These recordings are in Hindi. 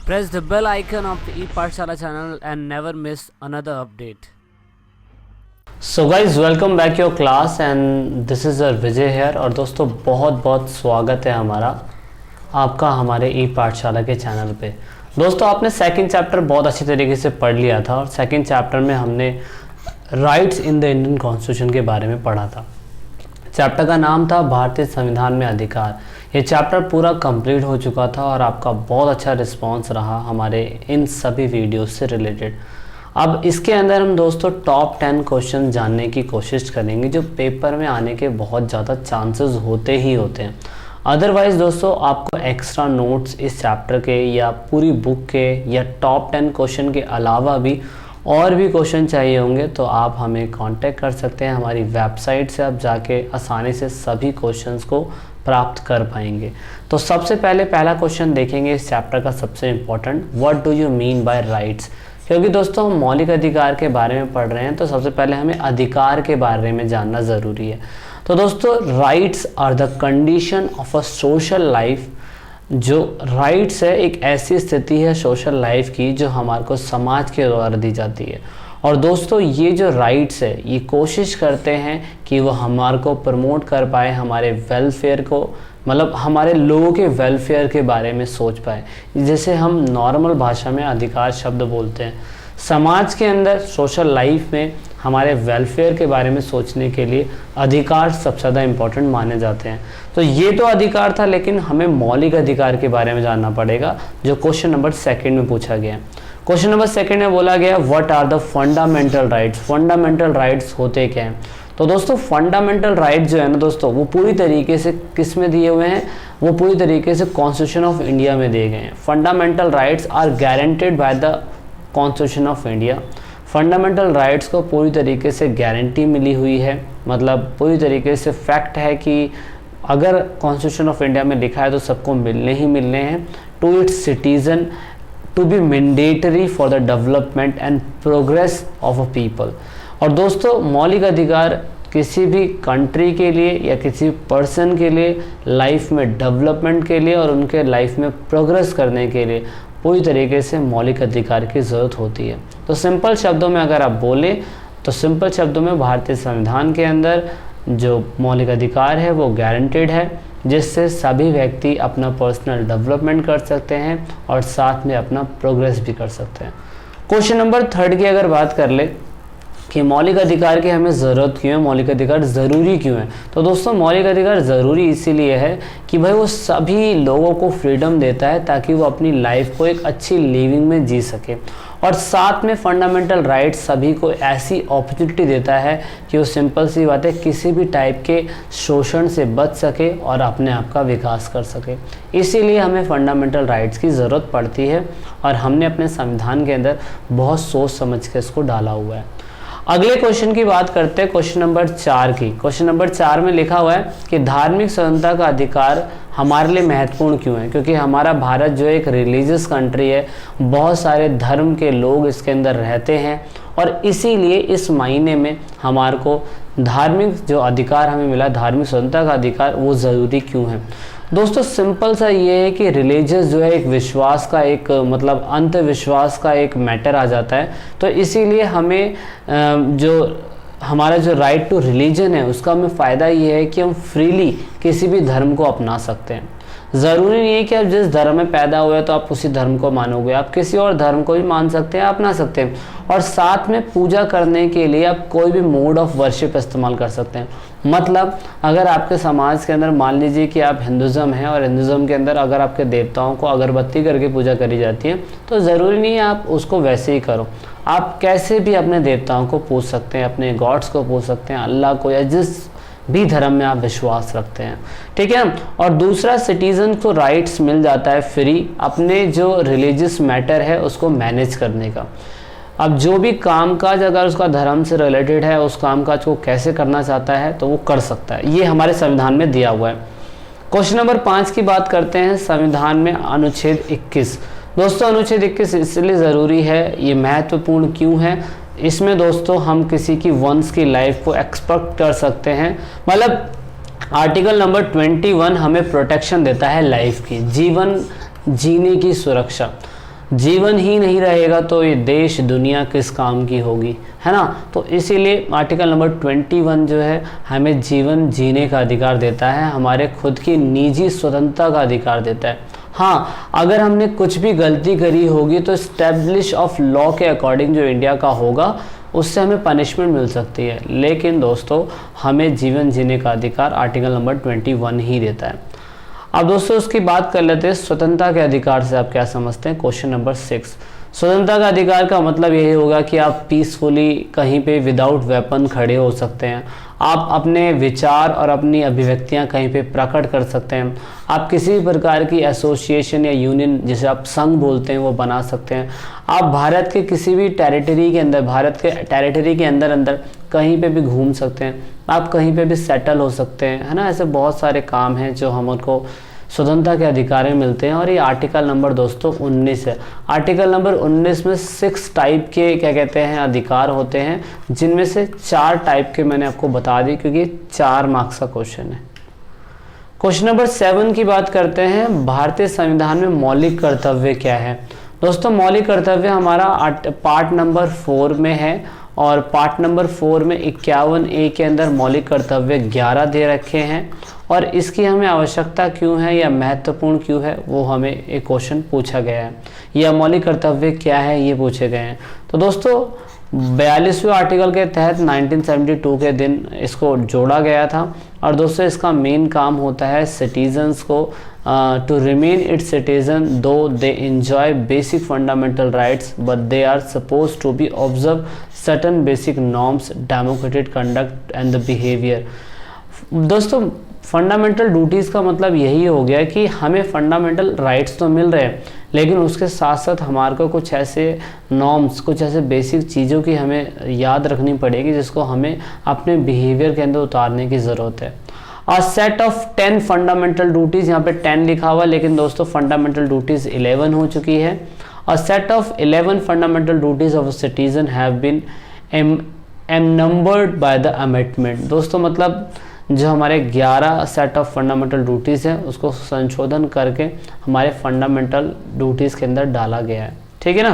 Press the bell icon of the ePathshala channel and never miss another update. So guys welcome back your class and this is your Vijay here. और दोस्तों बहुत बहुत स्वागत है आपका हमारे ई पाठशाला के चैनल पे। दोस्तों आपने सेकंड चैप्टर बहुत अच्छी तरीके से पढ़ लिया था और सेकंड चैप्टर में हमने rights in the Indian constitution के बारे में पढ़ा था। चैप्टर का नाम था भारतीय संविधान में अधिकार। ये चैप्टर पूरा कंप्लीट हो चुका था और आपका बहुत अच्छा रिस्पांस रहा हमारे इन सभी वीडियोस से रिलेटेड। अब इसके अंदर हम दोस्तों टॉप 10 क्वेश्चन जानने की कोशिश करेंगे जो पेपर में आने के बहुत ज़्यादा चांसेस होते ही होते हैं। अदरवाइज़ दोस्तों आपको एक्स्ट्रा नोट्स इस चैप्टर के या पूरी बुक के या टॉप 10 क्वेश्चन के अलावा भी और भी क्वेश्चन चाहिए होंगे तो आप हमें कांटेक्ट कर सकते हैं। हमारी वेबसाइट से आप जाके आसानी से सभी क्वेश्चंस को प्राप्त कर पाएंगे। तो सबसे पहले पहला क्वेश्चन देखेंगे इस चैप्टर का सबसे important, what do you mean by rights. क्योंकि दोस्तों हम मौलिक अधिकार के बारे में पढ़ रहे हैं तो सबसे पहले हमें अधिकार के बारे में जानना ज़रूरी है। तो दोस्तों rights are the condition of a social life. जो राइट्स है एक ऐसी स्थिति है सोशल लाइफ की जो हमारे को समाज के द्वारा दी जाती है। और दोस्तों ये जो राइट्स है ये कोशिश करते हैं कि वो हमारे को प्रमोट कर पाए, हमारे वेलफेयर को, मतलब हमारे लोगों के वेलफेयर के बारे में सोच पाए। जैसे हम नॉर्मल भाषा में अधिकार शब्द बोलते हैं। समाज के अंदर सोशल लाइफ में हमारे वेलफेयर के बारे में सोचने के लिए अधिकार सबसे ज़्यादा इम्पोर्टेंट माने जाते हैं। तो ये तो अधिकार था, लेकिन हमें मौलिक अधिकार के बारे में जानना पड़ेगा जो क्वेश्चन नंबर 2 में पूछा गया है। क्वेश्चन नंबर 2 में बोला गया what are the fundamental rights. Fundamental rights होते क्या हैं? तो दोस्तों फंडामेंटल राइट जो है ना दोस्तों वो पूरी तरीके से किस में दिए हुए हैं? वो पूरी तरीके से कॉन्स्टिट्यूशन ऑफ इंडिया में दिए गए हैं। Fundamental rights are guaranteed by the constitution of India. Fundamental rights को पूरी तरीके से गारंटी मिली हुई है, मतलब पूरी तरीके से फैक्ट है कि अगर कॉन्स्टिट्यूशन ऑफ इंडिया में लिखा है तो सबको मिलने ही मिलने हैं। To its citizen to be mandatory for the development and progress of a people. और दोस्तों मौलिक अधिकार किसी भी कंट्री के लिए या किसी पर्सन के लिए लाइफ में डेवलपमेंट के लिए और उनके लाइफ में प्रोग्रेस करने के लिए पूरी तरीके से मौलिक अधिकार की ज़रूरत होती है। तो सिंपल शब्दों में अगर आप बोलें तो सिंपल शब्दों में भारतीय संविधान के अंदर जो मौलिक अधिकार है वो गारंटेड है, जिससे सभी व्यक्ति अपना पर्सनल डेवलपमेंट कर सकते हैं और साथ में अपना प्रोग्रेस भी कर सकते हैं। क्वेश्चन नंबर 3 की अगर बात कर ले कि मौलिक अधिकार की हमें ज़रूरत क्यों है, मौलिक अधिकार ज़रूरी क्यों है? तो दोस्तों मौलिक अधिकार ज़रूरी इसीलिए है कि भाई वो सभी लोगों को फ्रीडम देता है ताकि वो अपनी लाइफ को एक अच्छी लिविंग में जी सके। और साथ में फंडामेंटल राइट्स सभी को ऐसी अपॉर्चुनिटी देता है कि वो सिंपल सी बात है किसी भी टाइप के शोषण से बच सके और अपने आप का विकास कर सके। इसीलिए हमें फंडामेंटल राइट्स की ज़रूरत पड़ती है और हमने अपने संविधान के अंदर बहुत सोच समझ के इसको डाला हुआ है। अगले क्वेश्चन की बात करते हैं क्वेश्चन नंबर 4 की। क्वेश्चन नंबर 4 में लिखा हुआ है कि धार्मिक स्वतंत्रता का अधिकार हमारे लिए महत्वपूर्ण क्यों है? क्योंकि हमारा भारत जो एक रिलीजियस कंट्री है, बहुत सारे धर्म के लोग इसके अंदर रहते हैं और इसीलिए इस महीने में हमारे को धार्मिक जो अधिकार हमें मिला, धार्मिक स्वतंत्रता का अधिकार, वो ज़रूरी क्यों है? दोस्तों सिंपल सा ये है कि रिलीजियस जो है एक विश्वास का एक मतलब अंधविश्वास का एक मैटर आ जाता है। तो इसीलिए हमें जो हमारा जो राइट टू रिलीजन है उसका हमें फ़ायदा ये है कि हम फ्रीली किसी भी धर्म को अपना सकते हैं। ज़रूरी नहीं है कि आप जिस धर्म में पैदा हुए तो आप उसी धर्म को मानोगे, आप किसी और धर्म को भी मान सकते हैं, अपना सकते हैं। और साथ में पूजा करने के लिए आप कोई भी मोड ऑफ वर्शिप इस्तेमाल कर सकते हैं। मतलब अगर आपके समाज के अंदर मान लीजिए कि आप हिंदुज़म हैं और हिंदुज़म के अंदर अगर आपके देवताओं को अगरबत्ती करके पूजा करी जाती है तो ज़रूरी नहीं है आप उसको वैसे ही करो। आप कैसे भी अपने देवताओं को पूज सकते हैं, अपने गॉड्स को पूज सकते हैं, अल्लाह को, या जिस भी धर्म में आप विश्वास रखते हैं, ठीक है। और दूसरा सिटीजन को राइट्स मिल जाता है फ्री अपने जो रिलीजियस मैटर है उसको मैनेज करने का। अब जो भी कामकाज अगर उसका धर्म से रिलेटेड है उस कामकाज को कैसे करना चाहता है तो वो कर सकता है। ये हमारे संविधान में दिया हुआ है। क्वेश्चन नंबर 5 की बात करते हैं संविधान में अनुच्छेद 21। दोस्तों अनुच्छेद 21 इसलिए ज़रूरी है, ये महत्वपूर्ण क्यों है? इसमें दोस्तों हम किसी की वंश की लाइफ को एक्सपेक्ट कर सकते हैं। मतलब आर्टिकल नंबर 21 हमें प्रोटेक्शन देता है लाइफ की, जीवन जीने की सुरक्षा। जीवन ही नहीं रहेगा तो ये देश दुनिया किस काम की होगी, है ना। तो इसीलिए आर्टिकल नंबर 21 जो है हमें जीवन जीने का अधिकार देता है, हमारे खुद की निजी स्वतंत्रता का अधिकार देता है। हाँ, अगर हमने कुछ भी गलती करी होगी तो स्टैब्लिश ऑफ लॉ के अकॉर्डिंग जो इंडिया का होगा उससे हमें पनिशमेंट मिल सकती है, लेकिन दोस्तों हमें जीवन जीने का अधिकार आर्टिकल नंबर 21 ही देता है। अब दोस्तों उसकी बात कर लेते हैं स्वतंत्रता के अधिकार से आप क्या समझते हैं। क्वेश्चन नंबर 6, स्वतंत्रता का अधिकार का मतलब यही होगा कि आप पीसफुली कहीं पे विदाउट वेपन खड़े हो सकते हैं, आप अपने विचार और अपनी अभिव्यक्तियां कहीं पे प्रकट कर सकते हैं, आप किसी भी प्रकार की एसोसिएशन या यूनियन जिसे आप संघ बोलते हैं वो बना सकते हैं, आप भारत के किसी भी टेरिटरी के अंदर, भारत के टेरिटरी के अंदर अंदर कहीं पे भी घूम सकते हैं, आप कहीं पे भी सेटल हो सकते हैं, है ना। ऐसे बहुत सारे काम हैं जो हमको स्वतंत्रता के अधिकार में मिलते हैं और ये आर्टिकल नंबर दोस्तों 19 है। आर्टिकल नंबर 19 में 6 टाइप के क्या कहते हैं अधिकार होते हैं, जिनमें से 4 टाइप के मैंने आपको बता दी क्योंकि 4 मार्क्स का क्वेश्चन है। क्वेश्चन नंबर 7 की बात करते हैं, भारतीय संविधान में मौलिक कर्तव्य क्या है। दोस्तों मौलिक कर्तव्य हमारा पार्ट नंबर 4 में है और पार्ट नंबर 4 में 51A के अंदर मौलिक कर्तव्य 11 दे रखे हैं और इसकी हमें आवश्यकता क्यों है या महत्वपूर्ण क्यों है वो हमें एक क्वेश्चन पूछा गया है, या मौलिक कर्तव्य क्या है ये पूछे गए हैं। तो दोस्तों 42वें आर्टिकल के तहत 1972 के दिन इसको जोड़ा गया था और दोस्तों इसका मेन काम होता है सिटीजन्स को to remain its citizen though they enjoy basic fundamental rights but they are suppose to be observe certain basic norms democratic conduct and the behaviour. दोस्तों फंडामेंटल ड्यूटीज़ का मतलब यही हो गया कि हमें फंडामेंटल राइट्स तो मिल रहे हैं लेकिन उसके साथ साथ हमारे को कुछ ऐसे नॉर्म्स, कुछ ऐसे बेसिक चीज़ों की हमें याद रखनी पड़ेगी जिसको हमें अपने बिहेवियर के अंदर उतारने की ज़रूरत है। A set of 10 fundamental duties, यहाँ पे 10 लिखा हुआ लेकिन दोस्तों फंडामेंटल ड्यूटीज़ 11 हो चुकी है। A set of 11 fundamental duties of a citizen have been enumerated by the amendment. दोस्तों मतलब जो हमारे 11 सेट ऑफ फंडामेंटल ड्यूटीज़ हैं उसको संशोधन करके हमारे फंडामेंटल ड्यूटीज़ के अंदर डाला गया है, ठीक है ना।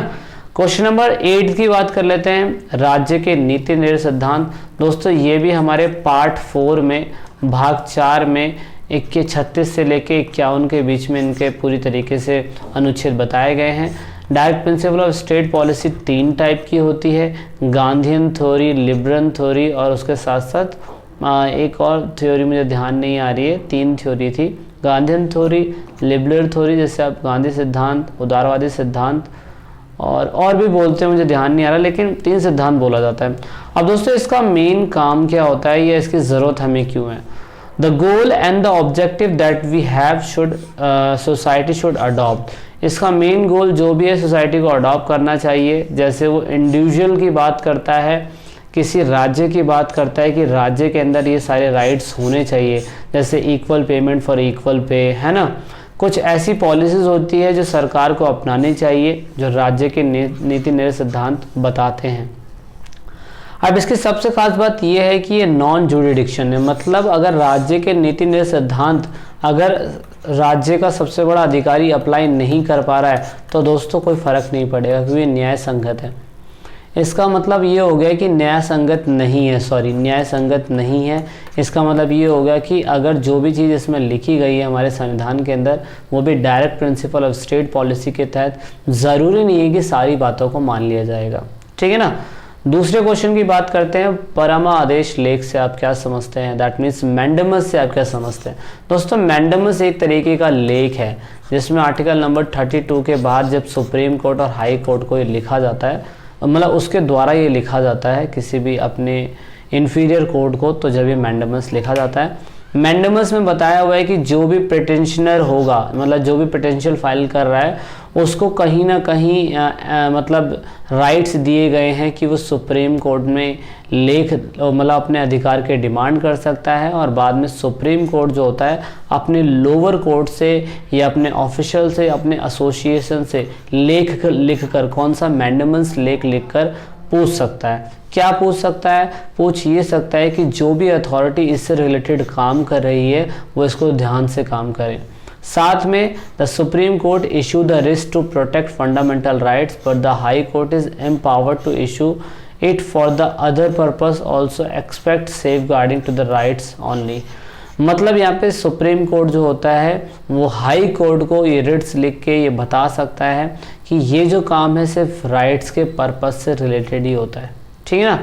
क्वेश्चन नंबर 8 की बात कर लेते हैं, राज्य के नीति निर्णय सिद्धांत। दोस्तों ये भी हमारे पार्ट 4 में भाग 4 में 36 से लेके 51 के बीच में इनके पूरी तरीके से अनुच्छेद बताए गए हैं। Direct principle of state policy 3 type की होती है, गांधीयन थ्योरी, लिबरल थ्योरी और उसके साथ साथ एक और थ्योरी मुझे ध्यान नहीं आ रही है, 3 थ्योरी थी, गांधीयन थ्योरी, लिबरल थ्योरी जैसे आप गांधी सिद्धांत, उदारवादी सिद्धांत और भी बोलते हैं, मुझे ध्यान नहीं आ रहा लेकिन 3 सिद्धांत बोला जाता है। अब दोस्तों इसका मेन काम क्या होता है या इसकी ज़रूरत हमें क्यों है। The goal and the objective that we have should society should adopt. इसका मेन गोल जो भी है सोसाइटी को अडॉप्ट करना चाहिए। जैसे वो इंडिविजुअल की बात करता है, किसी राज्य की बात करता है कि राज्य के अंदर ये सारे राइट्स होने चाहिए, जैसे equal payment for equal pay, है ना। कुछ ऐसी पॉलिसीज़ होती है जो सरकार को अपनानी चाहिए जो राज्य के नीति निर्णय सिद्धांत बताते हैं। अब इसकी सबसे खास बात यह है कि ये नॉन जुरिडिक्शन है, मतलब अगर राज्य के नीति निर्णय सिद्धांत अगर राज्य का सबसे बड़ा अधिकारी अप्लाई नहीं कर पा रहा है तो दोस्तों कोई फ़र्क नहीं पड़ेगा क्योंकि न्याय संगत है। इसका मतलब ये हो गया कि न्याय संगत नहीं है। इसका मतलब ये हो गया कि अगर जो भी चीज़ इसमें लिखी गई है हमारे संविधान के अंदर वो भी direct principle of state policy के तहत, ज़रूरी नहीं है कि सारी बातों को मान लिया जाएगा, ठीक है ना। दूसरे क्वेश्चन की बात करते हैं, परमा आदेश लेख से आप क्या समझते हैं, दैट मीन्स मैंडेमस से आप क्या समझते हैं। दोस्तों मैंडेमस एक तरीके का लेख है जिसमें आर्टिकल नंबर 32 के बाद जब सुप्रीम कोर्ट और हाई कोर्ट को ये लिखा जाता है, मतलब उसके द्वारा ये लिखा जाता है किसी भी अपने इन्फीरियर कोर्ट को, तो जब ये मैंडेमस लिखा जाता है। मैंडेमस में बताया हुआ है कि जो भी पिटिशनर होगा, मतलब जो भी पिटिशन फाइल कर रहा है उसको कहीं ना कहीं मतलब राइट्स दिए गए हैं कि वो सुप्रीम कोर्ट में मतलब अपने अधिकार के डिमांड कर सकता है और बाद में सुप्रीम कोर्ट जो होता है अपने लोअर कोर्ट से या अपने ऑफिशियल से, अपने एसोसिएशन से लिख कर कौन सा मैंडेमस लेख लिख कर पूछ सकता है। क्या पूछ सकता है? पूछ ये सकता है कि जो भी अथॉरिटी इससे रिलेटेड काम कर रही है वो इसको ध्यान से काम करे। साथ में the supreme court issue the writ to protect fundamental rights but the high court is empowered to issue it for the other purpose also expect safeguarding to the rights only. मतलब यहाँ पे सुप्रीम कोर्ट जो होता है वो हाई कोर्ट को ये रिट्स लिख के ये बता सकता है कि ये जो काम है सिर्फ राइट्स के पर्पस से रिलेटेड ही होता है। ठीक है ना।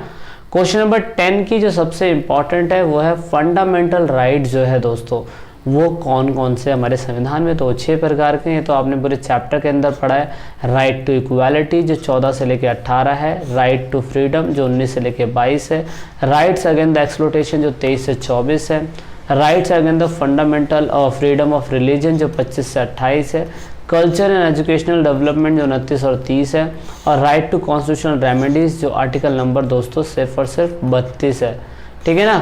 क्वेश्चन नंबर 10 की जो सबसे इम्पॉर्टेंट है वो है फंडामेंटल राइट जो है दोस्तों वो कौन कौन से हमारे संविधान में, तो 6 प्रकार के हैं। तो आपने पूरे चैप्टर के अंदर पढ़ा है। राइट टू इक्वालिटी जो 14 से लेकर 18 है, राइट टू फ्रीडम जो 19 से लेकर 22 है, राइट्स अगेंस्ट द एक्सप्लॉयटेशन जो 23 से 24 है, rights against the fundamental freedom of religion जो 25 से 28 है, कल्चर एंड एजुकेशनल डेवलपमेंट जो 29 और 30 है, और राइट टू कॉन्स्टिट्यूशनल रेमेडीज जो आर्टिकल नंबर दोस्तों सिर्फ और सिर्फ 32 है। ठीक है ना।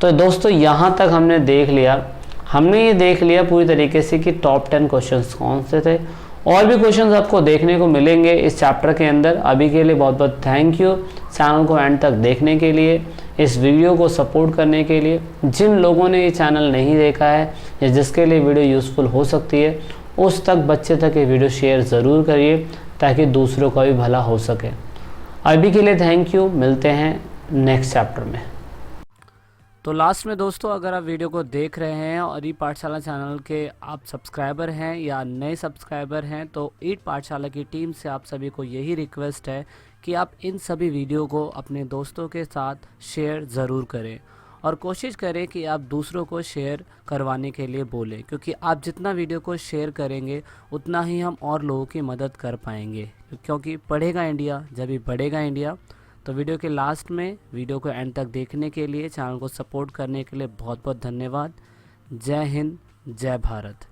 तो दोस्तों यहाँ तक हमने देख लिया, हमने ये देख लिया पूरी तरीके से कि टॉप 10 क्वेश्चंस कौन से थे। और भी क्वेश्चंस आपको देखने को मिलेंगे इस चैप्टर के अंदर। अभी के लिए बहुत बहुत थैंक यू चैनल को एंड तक देखने के लिए, इस वीडियो को सपोर्ट करने के लिए। जिन लोगों ने ये चैनल नहीं देखा है या जिसके लिए वीडियो यूज़फुल हो सकती है उस तक बच्चे तक ये वीडियो शेयर ज़रूर करिए ताकि दूसरों का भी भला हो सके। अभी के लिए थैंक यू, मिलते हैं नेक्स्ट चैप्टर में। तो लास्ट में दोस्तों अगर आप वीडियो को देख रहे हैं और ई पाठशाला चैनल के आप सब्सक्राइबर हैं या नए सब्सक्राइबर हैं तो ईट पाठशाला की टीम से आप सभी को यही रिक्वेस्ट है कि आप इन सभी वीडियो को अपने दोस्तों के साथ शेयर ज़रूर करें और कोशिश करें कि आप दूसरों को शेयर करवाने के लिए बोलें, क्योंकि आप जितना वीडियो को शेयर करेंगे उतना ही हम और लोगों की मदद कर पाएंगे, क्योंकि पढ़ेगा इंडिया जब भी बढ़ेगा इंडिया। तो वीडियो के लास्ट में वीडियो को एंड तक देखने के लिए, चैनल को सपोर्ट करने के लिए बहुत बहुत धन्यवाद। जय हिंद, जय भारत।